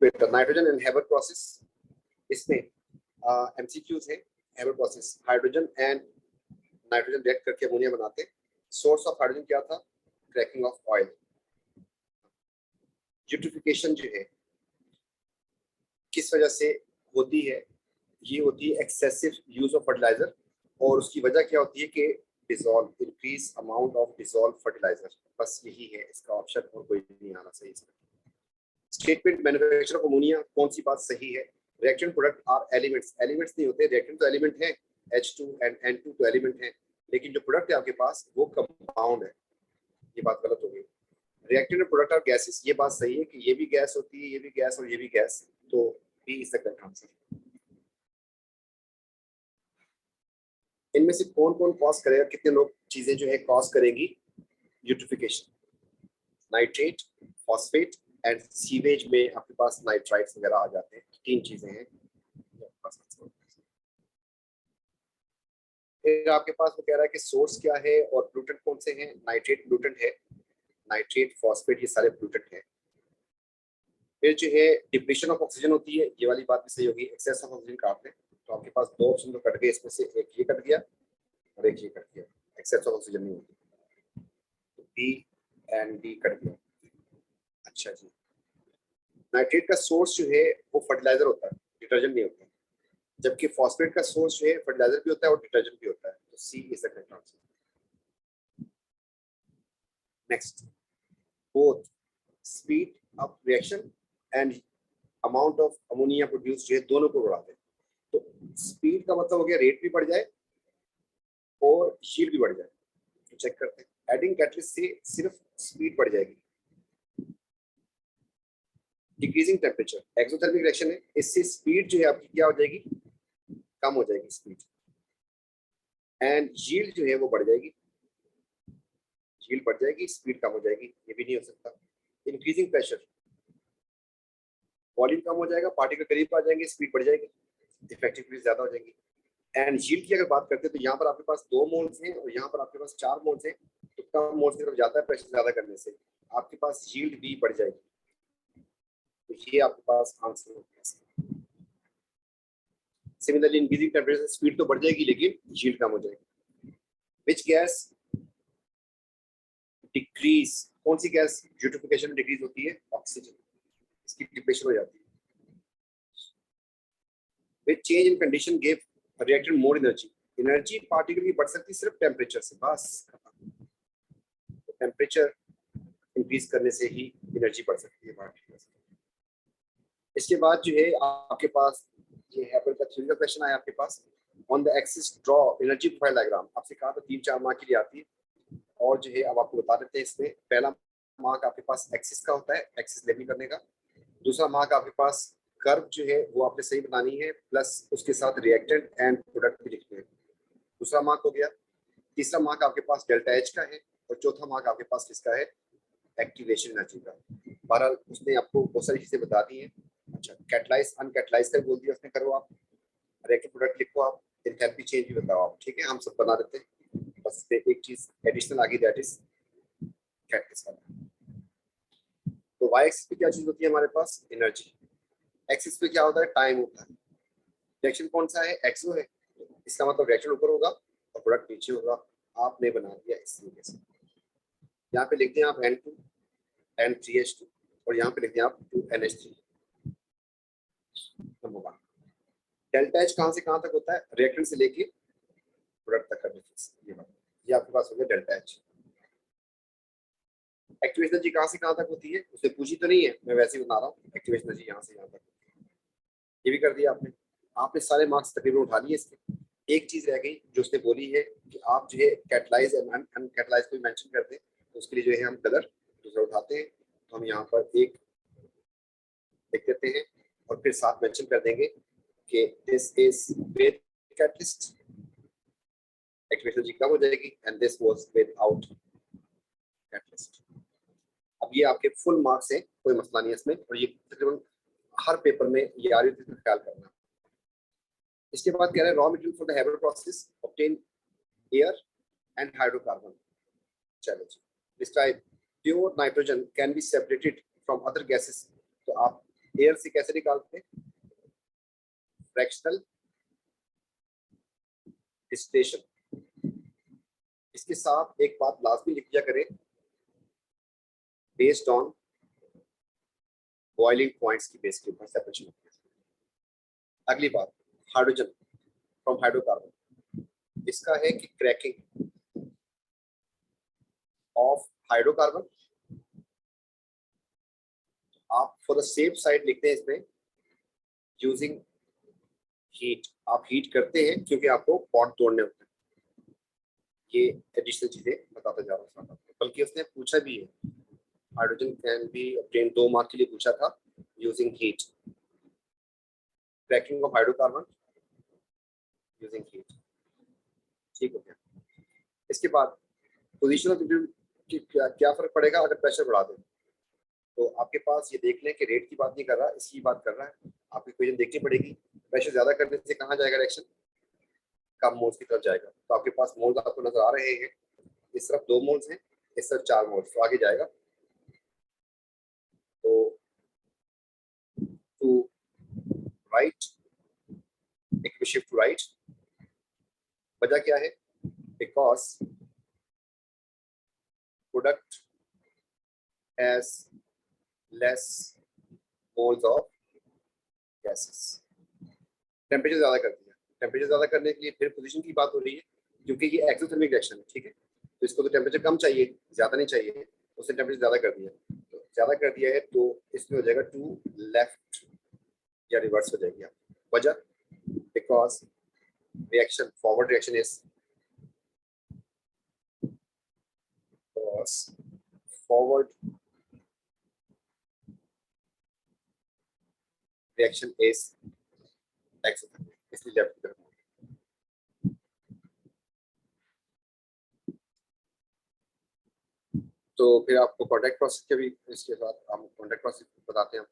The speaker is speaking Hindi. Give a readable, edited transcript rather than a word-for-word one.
बेटा नाइट्रोजन एंड हेबर प्रोसेस, इसमें एमसीक्यूज है। Haber process hydrogen and nitrogen react करके अमोनिया बनाते हैं। सोर्स ऑफ हाइड्रोजन क्या था? Cracking of oil. यूट्रिफिकेशन जो है किस वजह से होती है? ये होती है एक्सेसिव यूज ऑफ फर्टिलाइजर, और उसकी वजह क्या होती है कि dissolve, increase amount of dissolve fertilizer. बस यही है इसका ऑप्शन, और कोई नहीं आना सही इसमें। स्टेटमेंट मैन्युफैक्चर ऑफ अमोनिया, कौन सी बात सही है? Reactant product are elements. Elements नहीं होते, रिएक्टेंट तो एलिमेंट है, H2 एंड N2 तो एलिमेंट है, लेकिन जो प्रोडक्ट है आपके पास वो कंपाउंड है। ये बात गलत हो गई। रिएक्टेंट प्रोडक्ट आर गैसेस, ये बात सही है कि ये भी गैस होती है, ये भी गैस और ये भी गैस, तो B is the correct answer. इनमें से कौन कौन कॉज करेगा, कितने लोग चीजें जो है कॉज करेंगी eutrophication? Nitrate, phosphate and sewage में आपके पास नाइट्राइट्स वगैरह आ जाते हैं। तीन चीजें हैं। फिर आपके पास वो कह रहा है कि सोर्स क्या है और प्लूटेंट कौन से हैं? नाइट्रेट प्लूटेंट है, नाइट्रेट फॉस्फेट ये सारे प्लूटेंट हैं। फिर जो है डिप्लीशन ऑफ ऑक्सीजन होती है, ये वाली बात भी सही होगी। एक्सेस ऑफ ऑक्सीजन काटते हैं तो आपके पास दो ऑप्शन तो कट गए, इसमें से एक ये कट गया और एक ये कट गया। एक्सेस ऑफ ऑक्सीजन नहीं होती, तो बी एंड डी कट गया। अच्छा जी, नाइट्रेट का सोर्स जो है वो फर्टिलाइजर होता है, डिटर्जेंट नहीं होता, जबकि फॉस्फेट का सोर्स जो है फर्टिलाइजर भी होता है और डिटर्जेंट भी होता है। तो C is the correct answer. Next, both speed of reaction and amount of ammonia produce जो है दोनों को बढ़ाते हैं। तो स्पीड का मतलब हो गया रेट भी बढ़ जाए और शील्ड भी बढ़ जाए। तो चेक करते हैं, एडिंग कैटलिस्ट से सिर्फ स्पीड बढ़ जाएगी। डिक्रीजिंग टेम्परेचर एक्सोथर्मिक रिएक्शन है, इससे स्पीड जो है आपकी क्या हो जाएगी? कम हो जाएगी स्पीड, एंड यील्ड जो है वो बढ़ जाएगी। यील्ड बढ़ जाएगी, स्पीड कम हो जाएगी, ये भी नहीं हो सकता। इंक्रीजिंग प्रेशर, वॉल्यूम कम हो जाएगा, पार्टिकल करीब आ जाएंगे, स्पीड बढ़ जाएगी, इफेक्टिवनेस ज्यादा हो जाएगी। एंड यील्ड की अगर बात करते हैं तो यहाँ पर आपके पास 2 मोल्स हैं और यहाँ पर आपके पास 4 मोल्स हैं, तो कम मोल्स की तरफ जाता है प्रेशर ज्यादा करने से, आपके पास यील्ड भी बढ़ जाएगी। तो ये आपके पास आंसर हो गया। सिमिलरली इंक्रीजिंग टेम्परेचर, स्पीड तो बढ़ जाएगी लेकिन यील्ड कम हो जाएगी। विच गैस डिक्रीज, कौन सी गैस यूट्रिफिकेशन में डिक्रीज होती है? ऑक्सीजन, इसकी डिप्लेशन हो जाती है। Which change in condition give reactant more energy, energy particle की बढ़ सकती है सिर्फ टेम्परेचर से, बस तो टेम्परेचर इंक्रीज करने से ही एनर्जी बढ़ सकती है पार्टिकल से। इसके बाद जो है आपके पास ये हैबल का थ्योरी का क्वेश्चन आया आपके पास। On the axis draw energy profile diagram, आपसे कहा था 3-4 मार्क के लिए आती है, और जो है अब आपको बता देते हैं। इसमें पहला मार्क आपके पास एक्सिस का होता है, एक्सिस लेबल करने का। दूसरा मार्क आपके पास कर्व जो है वो आपने सही बनानी है, प्लस उसके साथ रिएक्टेंट एंड प्रोडक्ट भी लिखने हैं। दूसरा मार्क हो गया। तीसरा मार्क आपके पास डेल्टा एच का है, और चौथा मार्क आपके पास किसका है? एक्टिवेशन एनर्जी का। बहरहाल उसने आपको बहुत सारी चीजें बता दी हैं। अच्छा, कैटलाइज अनकैटलाइज का बोल दिया उसने, करो आप, रिएक्टिव प्रोडक्ट लिखो आप, एंथैल्पी चेंज भी बताओ आप, ठीक है? हम सब बना देते हैं, बस एक चीज एडिशनल आ गई, दैट इज कैटलिस्ट वाला। तो वाई एक्सिस पे क्या चीज होती है हमारे पास? एनर्जी। एक्सिस पे क्या होता है? टाइम होता है। रिएक्शन कौन सा है? एक्सो है, इसका मतलब रिएक्शन ऊपर होगा और प्रोडक्ट नीचे होगा। आपने बना दिया इस तरीके से। यहाँ पे लिखते हैं आप N2 N3H2, और यहाँ पे लिखते हैं आप 2NH3। नंबर 1। डेल्टा एच कहाँ से कहाँ तक होता है? रिएक्टेंट से लेके प्रोडक्ट तक का डिफरेंस। ये आपके पास हो गया डेल्टा एच। एक्टिवेशन एनर्जी कहाँ से कहाँ तक होती है? उसने पूछी तो नहीं है, मैं वैसे ही बता रहा हूँ। एक्टिवेशन एनर्जी यहाँ से यहाँ तक, ये भी कर दिया आपने। आपने सारे मार्क्स तकरीबन उठा लिए इसके। एक चीज रह गई जो उसने बोली है कि आप जो है कैटलाइज एंड अनकैटलाइज को मेंशन करते हैं, तो उसके लिए जो है हम कलर दूसरा उठाते हैं। तो हम यहाँ पर एक लिख देते हैं और फिर साथ मेंशन कर देंगे कि this is with catalyst, activation energy कम हो जाएगी, and this was without catalyst. अब ये आपके फुल मार्क्स हैं, कोई मसला नहीं है इसमें, और ये तकरीबन हर पेपर में ये आ रही है, ख्याल करना। इसके बाद कह रहे हैं raw material for the Haber process obtain air and hydrocarbon. चलो जी, describe pure nitrogen can be separated from other gases. तो आप एयर से कैसे निकालते हैं? Fractional distillation. इसके साथ एक बात लाजमी लिख दिया करें, बेस्ड ऑन बॉइलिंग पॉइंट्स की बेस के ऊपर सेपरेशन होती है। अगली बात, हाइड्रोजन फ्रॉम हाइड्रोकार्बन, इसका है कि क्रैकिंग ऑफ हाइड्रोकार्बन, आप फॉर द सेफ साइड लिखते हैं इसमें यूजिंग हीट। आप हीट करते हैं क्योंकि आपको बॉन्ड तोड़ने होते हैं। ये एडिशनल चीजें बताता जा रहा हूँ, बल्कि उसने पूछा भी है, hydrogen can be obtain 2 mark के लिए पूछा था, using heat, cracking of hydrocarbon using heat. ठीक हो गया। इसके बाद पोजीशन ऑफ की क्या फर्क पड़ेगा अगर प्रेशर बढ़ा दें? तो आपके पास ये देख लें कि रेट की बात नहीं कर रहा, इसकी बात कर रहा है। आपकी इक्वेशन देखनी पड़ेगी, प्रेशर ज्यादा करने से कहाँ जाएगा रिएक्शन? कम मोल्स की तरफ जाएगा। तो आपके पास मोल्स आपको नजर आ रहे हैं, इस तरफ 2 मोल्स हैं, इस तरफ 4 मोल्स, तो आगे जाएगा। तो टू राइट, एक शिफ्ट टू राइट, वजह क्या है? Because product has less moles of gases. Temperature ज्यादा कर दिया, टेम्परेचर ज्यादा करने के लिए फिर पोजीशन की बात हो रही है, क्योंकि ये एक्सोथर्मिक रिएक्शन है, ठीक है। तो इसको तो टेम्परेचर कम चाहिए, ज्यादा नहीं चाहिए, उसने टेम्परेचर ज्यादा कर दिया। तो ज्यादा कर दिया है तो इसमें हो जाएगा टू लेफ्ट या रिवर्स हो जाएगी। वजह, because reaction forward reaction is forward reaction is exothermic, इसलिए लेफ्ट की तरफ। तो फिर आपको कॉन्टैक्ट प्रोसेस के भी इसके साथ हम कॉन्टैक्ट प्रोसेस बताते हैं।